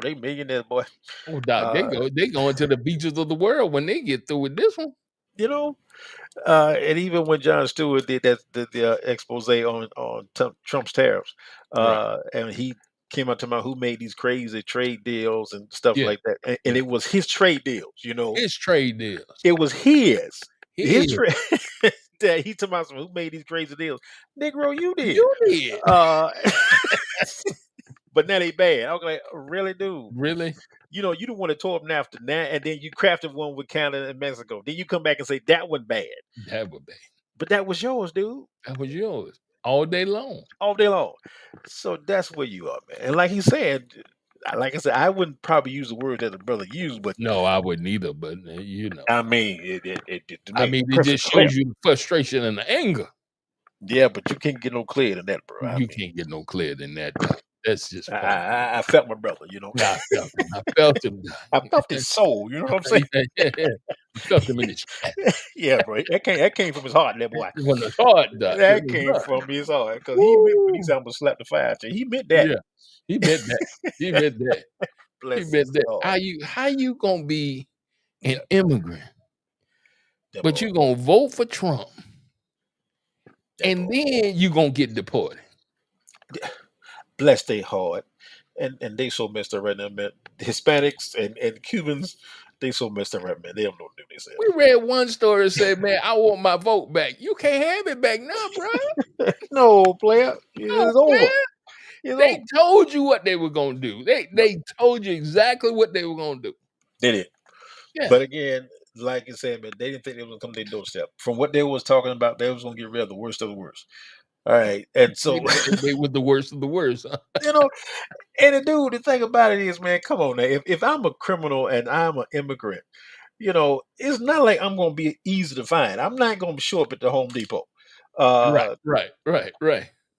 they millionaires, boy. Oh, Doc, they going to the beaches of the world when they get through with this one. You know, and even when Jon Stewart did the expose on Trump's tariffs, and he came out to who made these crazy trade deals and stuff like that, and it was his trade deals. You know, his trade deals. It was his trade. He told me who made these crazy deals. Negro, you did. You did. But now they bad. I was like, really, dude? Really? You know, you don't want to tore up NAFTA now, and then you crafted one with Canada and Mexico. Then you come back and say that one bad. That was bad. But that was yours, dude. That was yours. all day long. All day long. So that's where you are, man. And like he said, like I said, I wouldn't probably use the word that the brother used, but No, I wouldn't either. But I mean, it it just shows you the frustration and the anger. Yeah, but you can't get no clearer than that, bro. You can't get no clearer than that, dog. That's just I felt my brother, you know. I felt him. I felt his soul, you know what I'm saying? Yeah. I felt him in his chest. Yeah, bro. That came from his heart, that boy. From his heart, dog. That came from his heart. Because he meant when he said I'm gonna slap the fire. He meant that. Yeah. He meant that. He meant that. Bless He meant his that. heart. How you gonna be an immigrant, That but boy. you gonna vote for Trump, and then you gonna get deported? Bless their heart. And they so messed up right now, man. Hispanics and Cubans, they so messed up right, man. They don't know what to do themselves. We read one story that said, "Man, I want my vote back." You can't have it back now, bro. No, player. It's over. They told you what they were gonna do. They told you exactly what they were gonna do. Did it? Yeah. But again, like I said, man, they didn't think they was gonna come to their doorstep. From what they was talking about, they was gonna get rid of the worst of the worst. All right, and so they were the worst of the worst. you know, and the thing about it is, man, come on now. If I'm a criminal and I'm an immigrant, you know, it's not like I'm gonna be easy to find. I'm not gonna show up at the Home Depot. Right.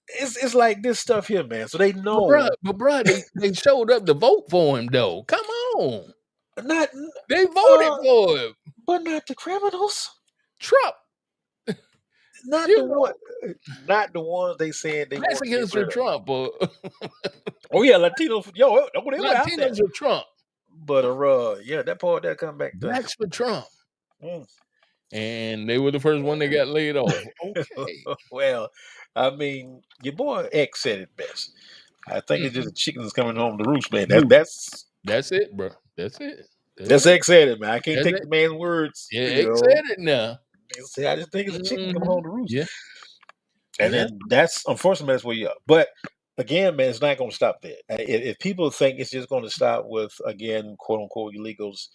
It's like this stuff here, man. So they know. But bro, they showed up to vote for him, though. Come on. They voted for him. But not the criminals. Trump. Not the ones they said they Mexicans for Trump. Oh yeah, Latinos. Yo, they were out there. Latinos for Trump. But yeah, that part that come back. Blacks for Trump. And they were the first one that got laid off. Okay. Well, I mean, your boy X said it best. I think it's just the chickens coming home to roost, man. That's it, bro. That's it. That's X said it, man. I can't take the man's words. Yeah, X said it now. I just think it's a chicken coming home to roost. Yeah. And then that's unfortunately that's where you are. But again, man, it's not going to stop there. If people think it's just going to stop with, again, quote unquote illegals,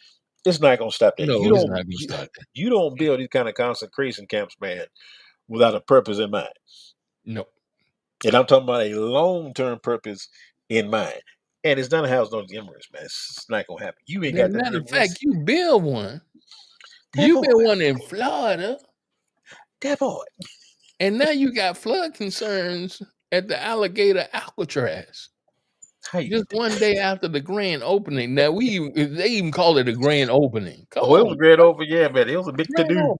it's not going to stop there. No, it's not going to stop there. You don't build these kind of concentration camps, man, without a purpose in mind. No. And I'm talking about a long-term purpose in mind. And it's not a house those immigrants, man. It's not going to happen. You ain't got that. Matter of fact, you build one. You built one in Florida. That boy. And now you got flood concerns at the Alligator Alcatraz. Just one day after the grand opening. Now they even call it a grand opening. It was a grand opening, yeah, man. It was a big to-do.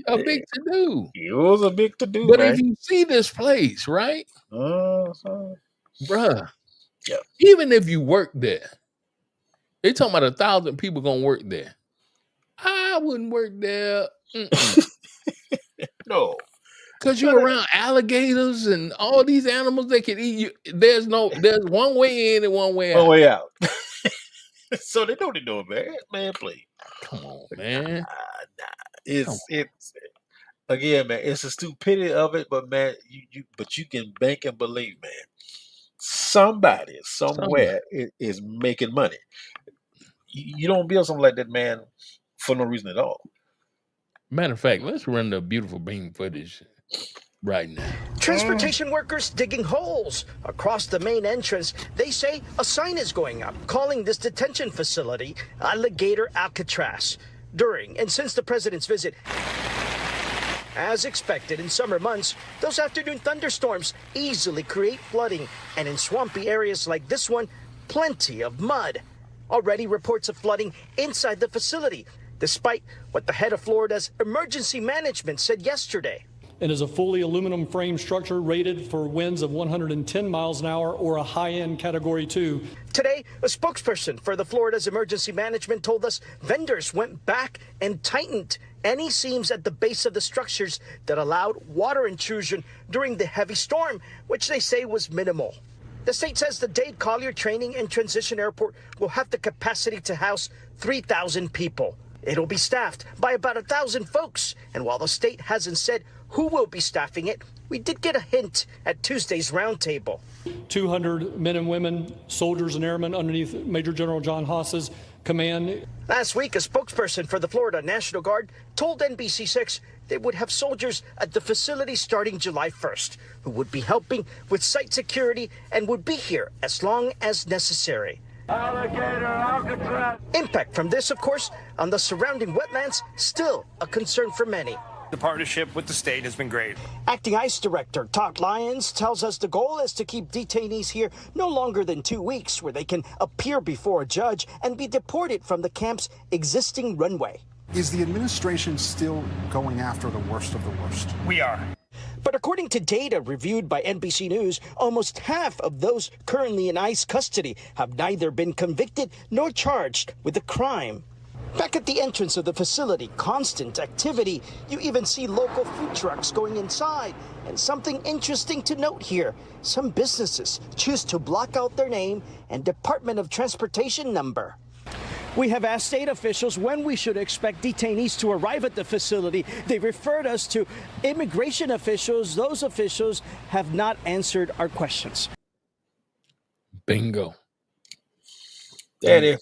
A big to-do. It was a big to-do, but man. if you see this place, right? Bruh. Yeah. Even if you work there, they talking about 1,000 people gonna work there. I wouldn't work there. No. Because you're around alligators and all these animals that can eat you. There's one way in and one way out. One way out. So they know what they're doing, man. Man, please. Come on, man. It's again, man, it's the stupidity of it, but man, you can bank and believe, man. Somebody somewhere is making money. You don't build something like that, man, for no reason at all. Matter of fact, let's run the beautiful beam footage right now. Transportation workers digging holes across the main entrance. They say a sign is going up calling this detention facility Alligator Alcatraz. During and since the president's visit, as expected in summer months, those afternoon thunderstorms easily create flooding, and in swampy areas like this one, plenty of mud. Already reports of flooding inside the facility, despite what the head of Florida's emergency management said yesterday. It is a fully aluminum frame structure rated for winds of 110 miles an hour or a high-end Category 2. Today, a spokesperson for the Florida's emergency management told us vendors went back and tightened any seams at the base of the structures that allowed water intrusion during the heavy storm, which they say was minimal. The state says the Dade Collier Training and Transition Airport will have the capacity to house 3,000 people. It'll be staffed by about 1,000 folks. And while the state hasn't said who will be staffing it, we did get a hint at Tuesday's roundtable. 200 men and women, soldiers and airmen underneath Major General John Haas's Command. Last week, a spokesperson for the Florida National Guard told NBC6 they would have soldiers at the facility starting July 1st who would be helping with site security and would be here as long as necessary. Alligator Alcatraz. Impact from this, of course, on the surrounding wetlands, still a concern for many. The partnership with the state has been great. Acting ICE Director Todd Lyons tells us the goal is to keep detainees here no longer than 2 weeks, where they can appear before a judge and be deported from the camp's existing runway. Is the administration still going after the worst of the worst? We are. But according to data reviewed by NBC News, almost half of those currently in ICE custody have neither been convicted nor charged with a crime. Back at the entrance of the facility, constant activity. You even see local food trucks going inside. And something interesting to note here, some businesses choose to block out their name and Department of Transportation number. We have asked state officials when we should expect detainees to arrive at the facility. They referred us to immigration officials. Those officials have not answered our questions. Bingo. There it is.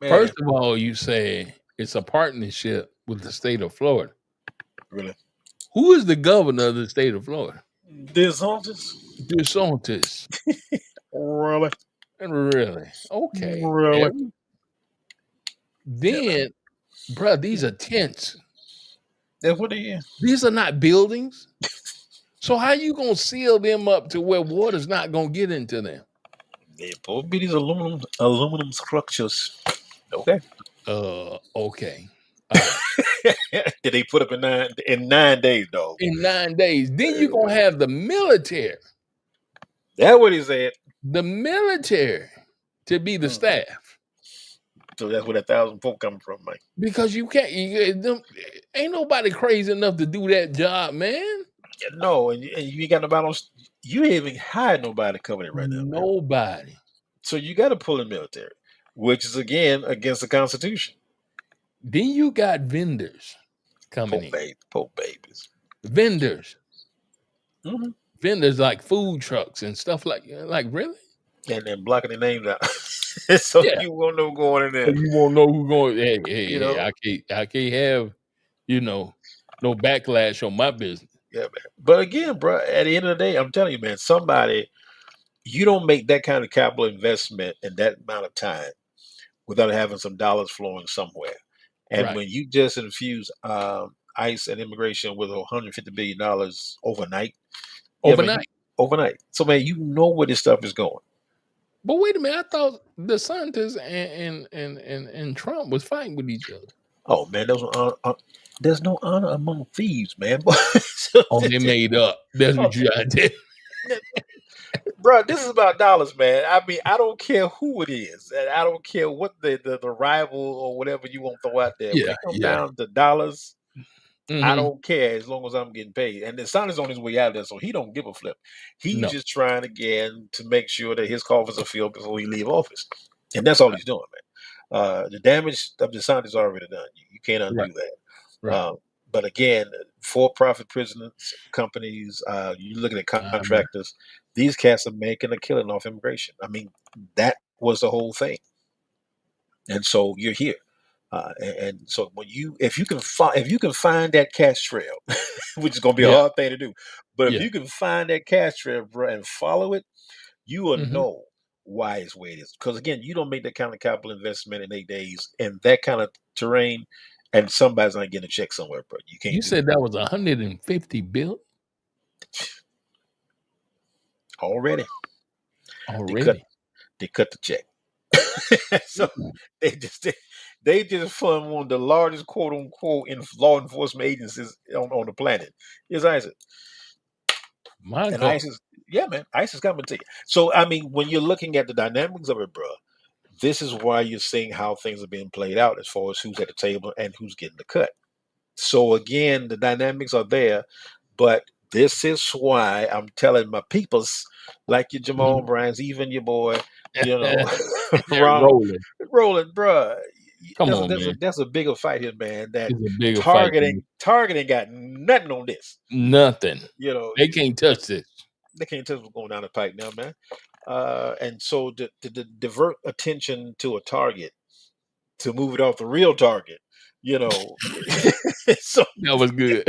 First of all, you say it's a partnership with the state of Florida. Really? Who is the governor of the state of Florida? DeSantis. DeSantis. Really? Really? Okay. Really? Yeah. Then, bro, these are tents. That's what they is. These are not buildings. So how you gonna seal them up to where water's not gonna get into them? They're supposed to be these aluminum structures. Okay. Okay. Did they put up in 9 days, dog? In 9 days. Then you're gonna have the military. That's what he said. The military to be the staff. So that's where that 1,000 folk coming from, Mike. Because you can't. Ain't nobody crazy enough to do that job, man. No, and you ain't got nobody on. You ain't even hired nobody to cover it right now. Nobody. Man. So you got to pull in military, which is again against the Constitution. Then you got vendors coming in. Poor babies. Vendors. Mm-hmm. Vendors like food trucks and stuff like really? And then blocking their names out. So you won't know who's going in there. You won't know who's going. Hey, you know? I can't have, no backlash on my business. Yeah, man. But again, bro, at the end of the day, I'm telling you, man, you don't make that kind of capital investment in that amount of time without having some dollars flowing somewhere. And when you just infuse ICE and immigration with $150 billion overnight. Overnight. So, man, you know where this stuff is going. But wait a minute, I thought DeSantis and Trump was fighting with each other. Oh man, there's no honor among thieves, man. They made up. That's what you did. Bro, this is about dollars, man. I mean, I don't care who it is, and I don't care what the rival or whatever you want to throw out there. When it comes down to dollars, I don't care as long as I'm getting paid. And DeSantis on his way out there, so he don't give a flip. He's just trying again to make sure that his coffers are filled before he leave office, and that's all he's doing, man. The damage of DeSantis is already done. You can't undo that. Right. But again, for-profit prison companies, you looking at contractors, these cats are making a killing off immigration. I mean, that was the whole thing. And so you're here. And so if you can find that cash trail, which is going to be a hard thing to do, but if you can find that cash trail, bro, and follow it, you will know why it's where it is. Because again, you don't make that kind of capital investment in 8 days in that kind of terrain, and somebody's not getting a check somewhere, bro. You can't. You said that was $150 billion already. They cut the check. So they just fund one of the largest quote unquote law enforcement agencies on the planet. Yes, ICE. And ICE is, man, ICE is coming to you. So I mean, when you're looking at the dynamics of it, bro, this is why you're seeing how things are being played out as far as who's at the table and who's getting the cut. So again, the dynamics are there, but this is why I'm telling my peoples, like your Jamal Bryans, even your boy, Roland, bro. Come on, man. That's a bigger fight here, man. That targeting got nothing on this. Nothing. They can't touch this. They can't touch what's going down the pike now, man. And so to divert attention to a target to move it off the real target. You know, so That was good.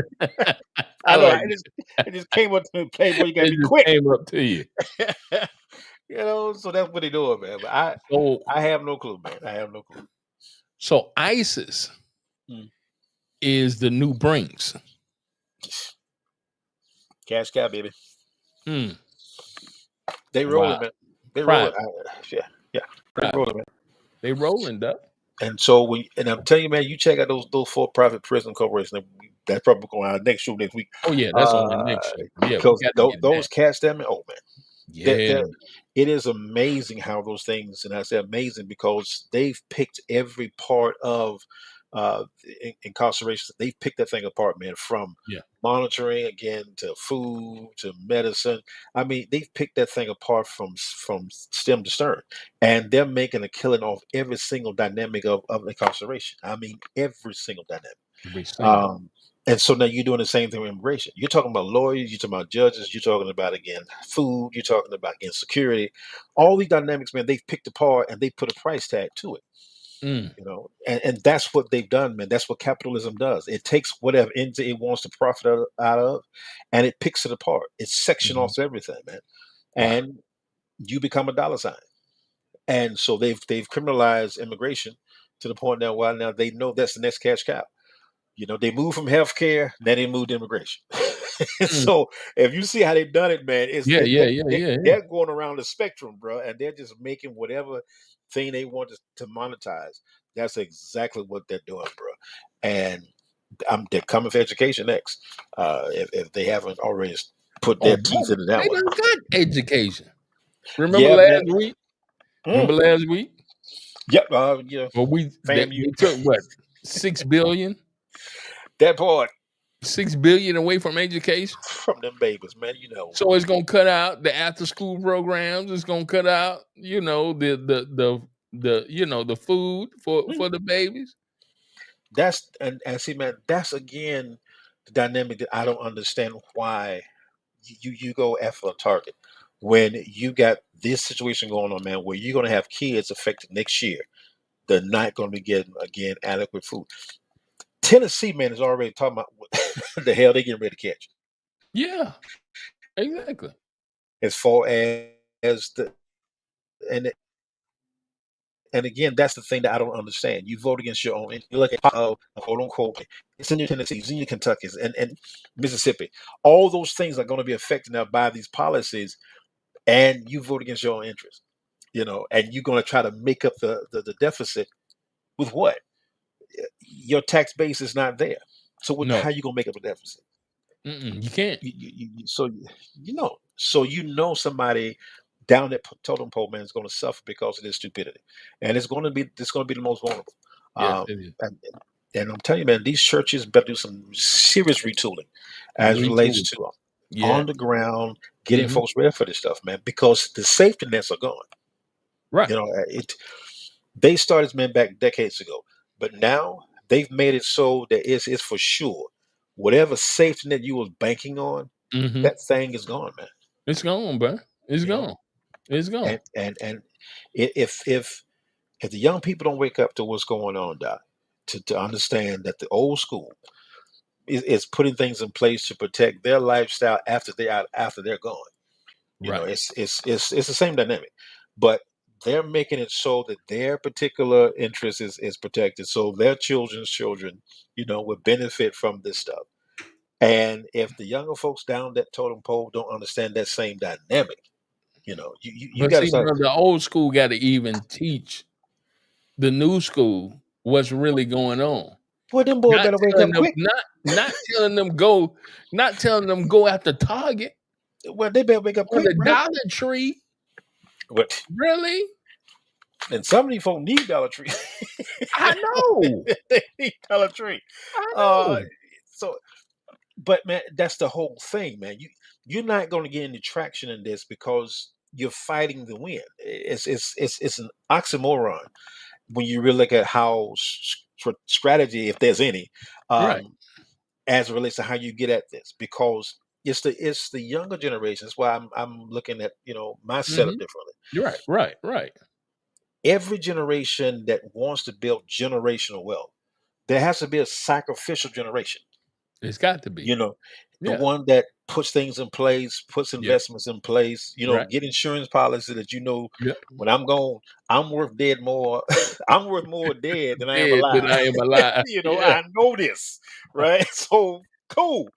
I know like it just came up to me. Playboy, you gotta it be just quick. came up to you. You know, so that's what they doing, man. But So, I have no clue, man. I have no clue. so ISIS Hmm. is the new Brinks. Cash cow, baby. Hmm. They rolling, Wow. man. They Private. rolling. Yeah. They Private. rolling, man. They rolling, Doc. And so and I'm telling you, man, you check out those for-profit prison corporations. That's probably going on our next show next week. Oh yeah, that's on the next show. Yeah, we Because got to get those that. cats, that man, oh man, Yeah. it is amazing how those things, and I say amazing because they've picked every part of incarceration. They've picked that thing apart, man, from Yeah. monitoring again to food to medicine. I mean, they've picked that thing apart from stem to stern, and they're making a killing off every single dynamic of incarceration. I mean, every single dynamic. Every single. And so now you're doing the same thing with immigration. You're talking about lawyers, you're talking about judges, you're talking about again food, you're talking about again security. All these dynamics, man, they've picked apart and they put a price tag to it. Mm. You know, and that's what they've done, man. That's what capitalism does. It takes whatever entity it wants to profit out of, and it picks it apart. It section off everything, man, and you become a dollar sign. And so they've criminalized immigration to the point now. Well, now they know that's the next cash cow. You know, they moved from healthcare, then they moved to immigration. So if you see how they've done it, man, they're going around the spectrum, bro, and they're just making whatever thing they want to monetize. That's exactly what they're doing, bro. And they're coming for education next. If they haven't already put their teeth into that They one. done got education. Remember Yeah, last man. week? Remember last week? Yep. Yeah. Well, they took what, 6 billion? That part. 6 billion away from education from them babies, man. You know. So it's gonna cut out the after school programs. It's gonna cut out, you know, the the food for the babies. That's and see, man, that's again the dynamic that I don't understand why you go after a target when you got this situation going on, man, where you're gonna have kids affected next year. They're not gonna be getting again adequate food. Tennessee, man, is already talking about what the hell they getting ready to catch. Yeah, exactly. As far as and again, that's the thing that I don't understand. You vote against your own. You look at quote unquote, it's in your Tennessee, it's in your Kentucky, and Mississippi. All those things are going to be affected now by these policies, and you vote against your own interest. You know, and you're going to try to make up the deficit with what? Your tax base is not there. So how are you going to make up the deficit? You can't. So somebody down that totem pole, man, is going to suffer because of this stupidity, and it's going to be the most vulnerable. Yes, it is. And I'm telling you, man, these churches better do some serious retooling as relates to on the ground, getting folks ready for this stuff, man, because the safety nets are gone. Right. You know, they started, man, back decades ago, but now they've made it so that it's for sure. Whatever safety net you was banking on, that thing is gone, man. It's gone, bro. It's gone. It's gone. And if the young people don't wake up to what's going on, Doc, to understand that the old school is putting things in place to protect their lifestyle after they're gone. You know, it's the same dynamic, but they're making it so that their particular interest is protected, so their children's children, you know, would benefit from this stuff. And if the younger folks down that totem pole don't understand that same dynamic, you know, you got to start. The old school got to even teach the new school what's really going on. Well, them boys better wake up quick. Not telling them go after Target. Well, they better wake up quick. The Dollar Tree. What? Really? And some of these folks need Dollar Tree. I know. They need Dollar Tree. I know. But man, that's the whole thing, man. You're not going to get any traction in this because you're fighting the wind. It's an oxymoron when you really look at how strategy, if there's any, as it relates to how you get at this, because it's the younger generation. That's why I'm looking at my setup differently. Right. every generation that wants to build generational wealth, there has to be a sacrificial generation. It's got to be. You know, the Yeah. one that puts things in place, puts Yeah. investments in place, Right. get insurance policy that Yeah. when I'm gone, I'm worth dead more. I'm worth more dead than I am Dead alive. than I am alive. Yeah. I know this, right? So cool.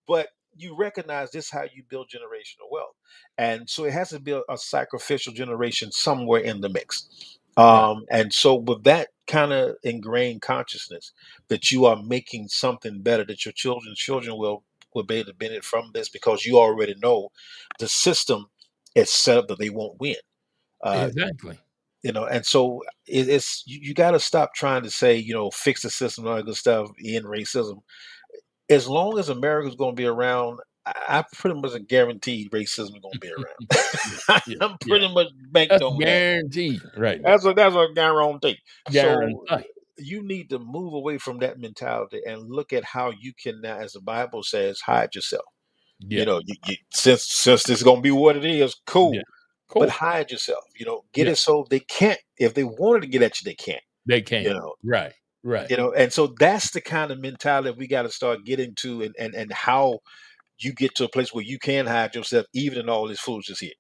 But you recognize this is how you build generational wealth. And so it has to be a sacrificial generation somewhere in the mix. And so with that kind of ingrained consciousness that you are making something better, that your children's children will be able to benefit from this, because you already know the system is set up that they won't win. Exactly. And so it's you got to stop trying to say, fix the system and all that good stuff, end racism. As long as America's going to be around, I pretty much guaranteed racism is going to be around. I'm pretty much banked That's on that. guaranteed, right? That's a guarantee. Guarantee. So you need to move away from that mentality and look at how you can now, as the Bible says, hide yourself. Yeah. Since this is going to be what it is, cool. Yeah. Cool. But hide yourself. Get it so they can't. If they wanted to get at you, they can't. They can't. Right. Right. And so that's the kind of mentality we got to start getting to, and how you get to a place where you can hide yourself, even in all this foolishness here.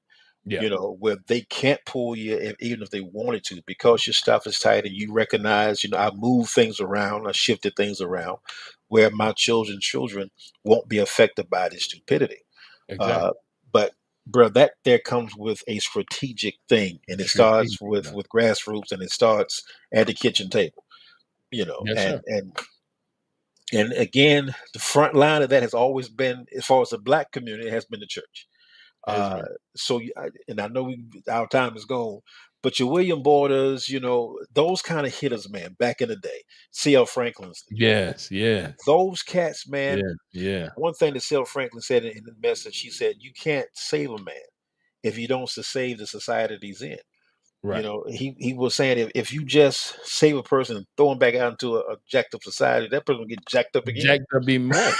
Yeah. Where they can't pull you, even if they wanted to, because your stuff is tight, and you recognize, I moved things around, I shifted things around, where my children's children won't be affected by this stupidity. Exactly. But bro, that there comes with a strategic thing, and it starts with grassroots, and it starts at the kitchen table. Yes, sir. And again, the front line of that has always been, as far as the Black community, has been the church. And I know our time is gone, but your William Borders, those kind of hitters, man, back in the day, C.L. Franklin's. Yes, yeah. Those cats, man. Yeah. One thing that C.L. Franklin said in the message, he said, you can't save a man if you don't save the society that he's in. Right. He was saying, if you just save a person and throw him back out into a jacked up society, that person will get jacked up again. Jacked up even more.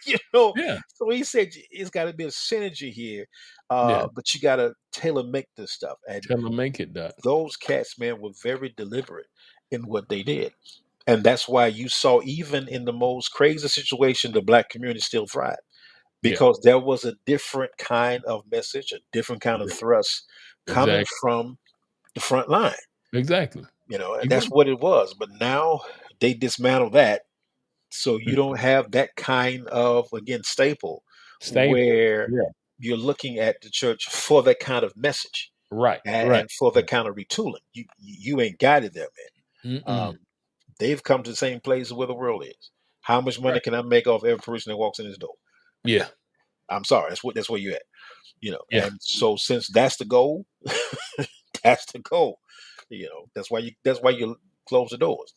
Yeah. So he said it's got to be a synergy here, but you got to tailor make this stuff. And tailor make it, Doc. Those cats, man, were very deliberate in what they did, and that's why you saw, even in the most crazy situation, the Black community still thrived, because there was a different kind of message, a different kind of thrust coming from the front line. Exactly. And that's what it was. But now they dismantle that. So you don't have that kind of, again, staple. Where you're looking at the church for that kind of message. Right. And for that kind of retooling. You ain't got it there, man. They've come to the same place where the world is. How much money can I make off every person that walks in this door? Yeah. I'm sorry. That's where you're at. And so since that's the goal, that's the goal. That's why you close the doors.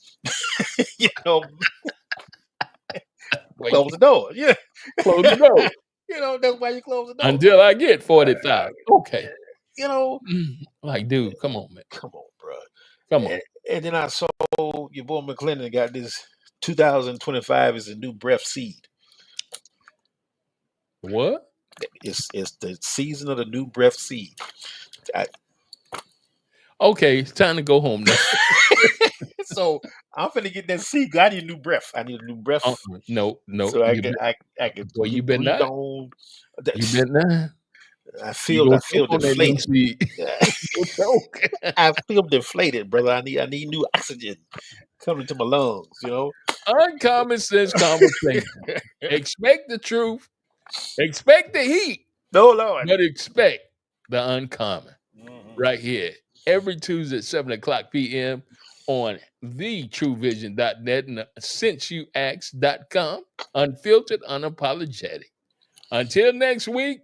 Close the door. Yeah. Close the door. That's why you close the door. Until I get 40,000. Okay. Like, dude, come on, man. Come on, bro. Come on. And then I saw your boy McClendon got this 2025 is a new breath seed. What? It's the season of the new breath seed. Okay, it's time to go home now. So I'm finna get that seed. I need a new breath. I need a new breath. No. So I can. Well, you been not. You been not. I feel deflated. I feel deflated, brother. I need new oxygen coming to my lungs. Uncommon sense conversation. Expect the truth. Expect the heat. No, Lord. But expect the uncommon. Right here. Every Tuesday at 7:00 p.m. on thetruevision.net and since-you-asked.com. Unfiltered, unapologetic. Until next week,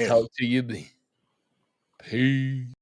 talk to you then. Peace.